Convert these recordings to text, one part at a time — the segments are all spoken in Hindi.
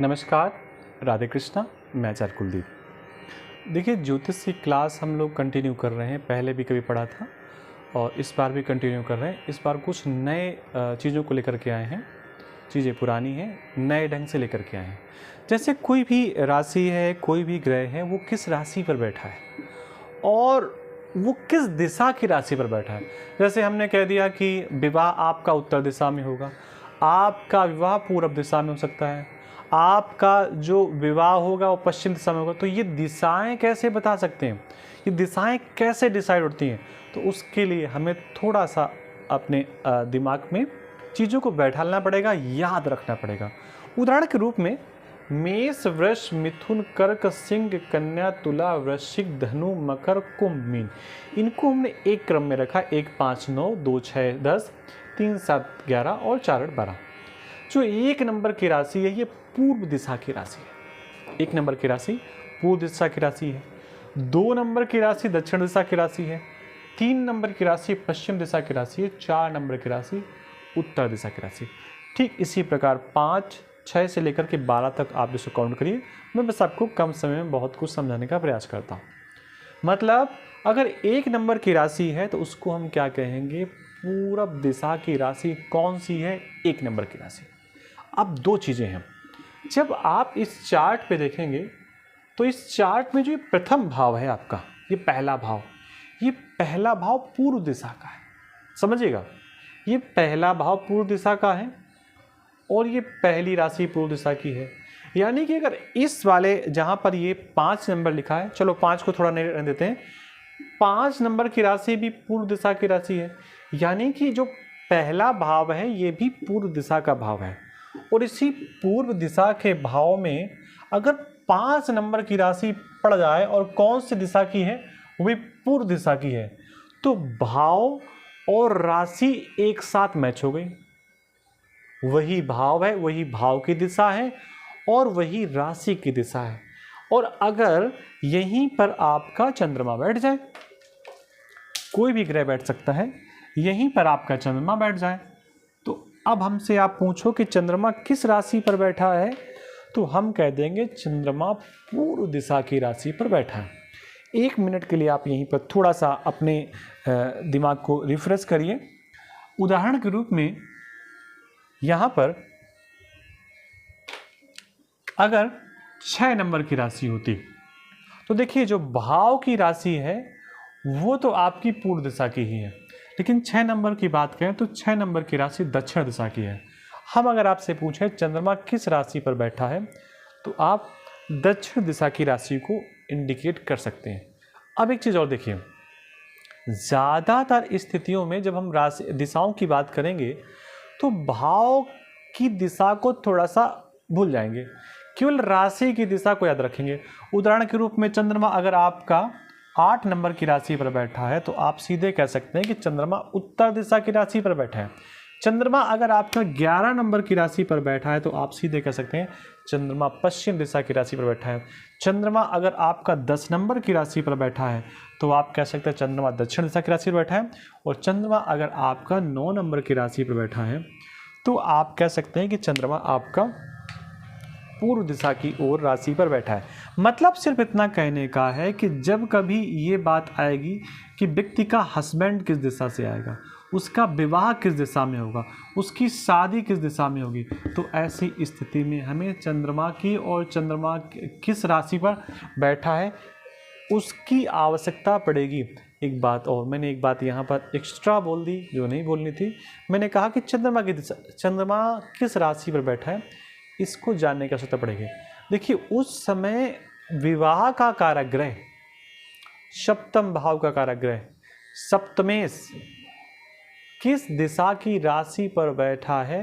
नमस्कार, राधे कृष्णा। मैं आचार्य कुलदीप। देखिए, ज्योतिष की क्लास हम लोग कंटिन्यू कर रहे हैं। पहले भी कभी पढ़ा था और इस बार भी कंटिन्यू कर रहे हैं। इस बार कुछ नए चीज़ों को लेकर के आए हैं। चीज़ें पुरानी हैं, नए ढंग से लेकर के आए हैं। जैसे कोई भी राशि है, कोई भी ग्रह है, वो किस राशि पर बैठा है और वो किस दिशा की राशि पर बैठा है। जैसे हमने कह दिया कि विवाह आपका उत्तर दिशा में होगा, आपका विवाह पूर्व दिशा में हो सकता है, आपका जो विवाह होगा वो पश्चिम दिशा में होगा। तो ये दिशाएं कैसे बता सकते हैं, ये दिशाएं कैसे डिसाइड होती हैं? तो उसके लिए हमें थोड़ा सा अपने दिमाग में चीज़ों को बैठालना पड़ेगा, याद रखना पड़ेगा। उदाहरण के रूप में मेष, वृष, मिथुन, कर्क, सिंह, कन्या, तुला, वृश्चिक, धनु, मकर, कुंभ, मीन, इनको हमने एक क्रम में रखा। 1 5 9 2 6 10 3 7 11 और 4 8 12। जो 1 नंबर की राशि है ये पूर्व दिशा की राशि है। 1 नंबर की राशि पूर्व दिशा की राशि है। 2 नंबर की राशि दक्षिण दिशा की राशि है। 3 नंबर की राशि पश्चिम दिशा की राशि है। 4 नंबर की राशि उत्तर दिशा की राशि। ठीक इसी प्रकार 5 6 से लेकर के 12 तक आप इसे काउंट करिए। मैं बस आपको कम समय में बहुत कुछ समझाने का प्रयास करता हूँ। मतलब अगर 1 नंबर की राशि है तो उसको हम क्या कहेंगे? पूरब दिशा की राशि कौन सी है? 1 नंबर की राशि। अब 2 चीज़ें हैं। जब आप इस चार्ट पे देखेंगे तो इस चार्ट में जो प्रथम भाव है आपका, ये पहला भाव, ये पहला भाव पूर्व दिशा का है। समझिएगा, ये पहला भाव पूर्व दिशा का है और ये पहली राशि पूर्व दिशा की है। यानी कि अगर इस वाले जहाँ पर ये 5 नंबर लिखा है, चलो 5 को थोड़ा नहीं रहने देते हैं, 5 नंबर की राशि भी पूर्व दिशा की राशि है। यानी कि जो पहला भाव है ये भी पूर्व दिशा का भाव है। और इसी पूर्व दिशा के भाव में अगर 5 नंबर की राशि पड़ जाए और कौन सी दिशा की है? वो भी पूर्व दिशा की है, तो भाव और राशि एक साथ मैच हो गई। वही भाव है, वही भाव की दिशा है और वही राशि की दिशा है। और अगर यहीं पर आपका चंद्रमा बैठ जाए, कोई भी ग्रह बैठ सकता है, यहीं पर आपका चंद्रमा बैठ जाए, तो अब हमसे आप पूछो कि चंद्रमा किस राशि पर बैठा है, तो हम कह देंगे चंद्रमा पूर्व दिशा की राशि पर बैठा है। 1 मिनट के लिए आप यहीं पर थोड़ा सा अपने दिमाग को रिफ्रेश करिए। उदाहरण के रूप में यहाँ पर अगर 6 नंबर की राशि होती तो देखिए जो भाव की राशि है वो तो आपकी पूर्व दिशा की ही है, लेकिन 6 नंबर की बात करें तो 6 नंबर की राशि दक्षिण दिशा की है। हम अगर आपसे पूछें चंद्रमा किस राशि पर बैठा है तो आप दक्षिण दिशा की राशि को इंडिकेट कर सकते हैं। अब एक चीज़ और देखिए, ज़्यादातर स्थितियों में जब हम राशि दिशाओं की बात करेंगे तो भाव की दिशा को थोड़ा सा भूल जाएंगे, केवल राशि की दिशा को याद रखेंगे। उदाहरण के रूप में चंद्रमा अगर आपका 8 नंबर की राशि पर बैठा है तो आप सीधे कह सकते हैं कि चंद्रमा उत्तर दिशा की राशि पर बैठा है। चंद्रमा अगर आपका 11 नंबर की राशि पर बैठा है तो आप सीधे कह सकते हैं चंद्रमा पश्चिम दिशा की राशि पर बैठा है। चंद्रमा अगर आपका 10 नंबर की राशि पर बैठा है तो आप कह सकते हैं चंद्रमा दक्षिण दिशा की राशि पर बैठा है। और चंद्रमा अगर आपका 9 नंबर की राशि पर बैठा है तो आप कह सकते हैं कि चंद्रमा आपका पूर्व दिशा की ओर राशि पर बैठा है। मतलब सिर्फ इतना कहने का है कि जब कभी ये बात आएगी कि व्यक्ति का हस्बैंड किस दिशा से आएगा, उसका विवाह किस दिशा में होगा, उसकी शादी किस दिशा में होगी, तो ऐसी स्थिति में हमें चंद्रमा की और चंद्रमा किस राशि पर बैठा है उसकी आवश्यकता पड़ेगी। एक बात और, मैंने एक बात यहाँ पर एक्स्ट्रा बोल दी जो नहीं बोलनी थी। मैंने कहा कि चंद्रमा की दिशा, चंद्रमा किस राशि पर बैठा है इसको जानने की आवश्यकता पड़ेगी। देखिए उस समय विवाह का कारक ग्रह, सप्तम भाव का कारक ग्रह सप्तमेश किस दिशा की राशि पर बैठा है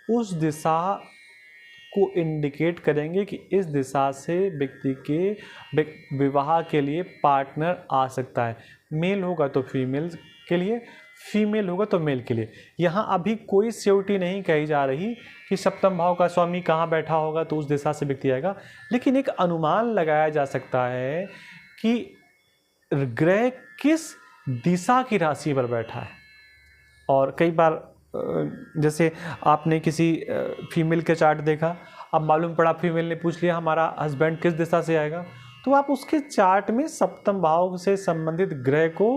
उस दिशा को इंडिकेट करेंगे कि इस दिशा से व्यक्ति के विवाह के लिए पार्टनर आ सकता है। मेल होगा तो फीमेल के लिए, फीमेल होगा तो मेल के लिए। यहाँ अभी कोई श्योरिटी नहीं कही जा रही कि सप्तम भाव का स्वामी कहाँ बैठा होगा तो उस दिशा से व्यक्ति आएगा, लेकिन एक अनुमान लगाया जा सकता है कि ग्रह किस दिशा की राशि पर बैठा है। और कई बार जैसे आपने किसी फीमेल के चार्ट देखा, अब मालूम पड़ा फीमेल ने पूछ लिया हमारा हस्बैंड किस दिशा से आएगा, तो आप उसके चार्ट में सप्तम भाव से संबंधित ग्रह को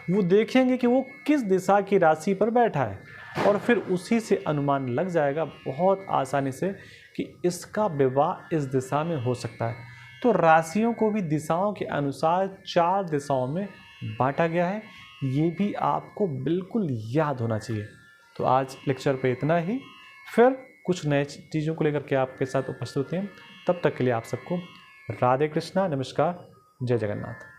वो देखेंगे कि वो किस दिशा की राशि पर बैठा है, और फिर उसी से अनुमान लग जाएगा बहुत आसानी से कि इसका विवाह इस दिशा में हो सकता है। तो राशियों को भी दिशाओं के अनुसार 4 दिशाओं में बांटा गया है, ये भी आपको बिल्कुल याद होना चाहिए। तो आज लेक्चर पे इतना ही, फिर कुछ नए चीज़ों को लेकर के आपके साथ उपस्थित होते हैं। तब तक के लिए आप सबको राधे कृष्णा, नमस्कार, जय जगन्नाथ।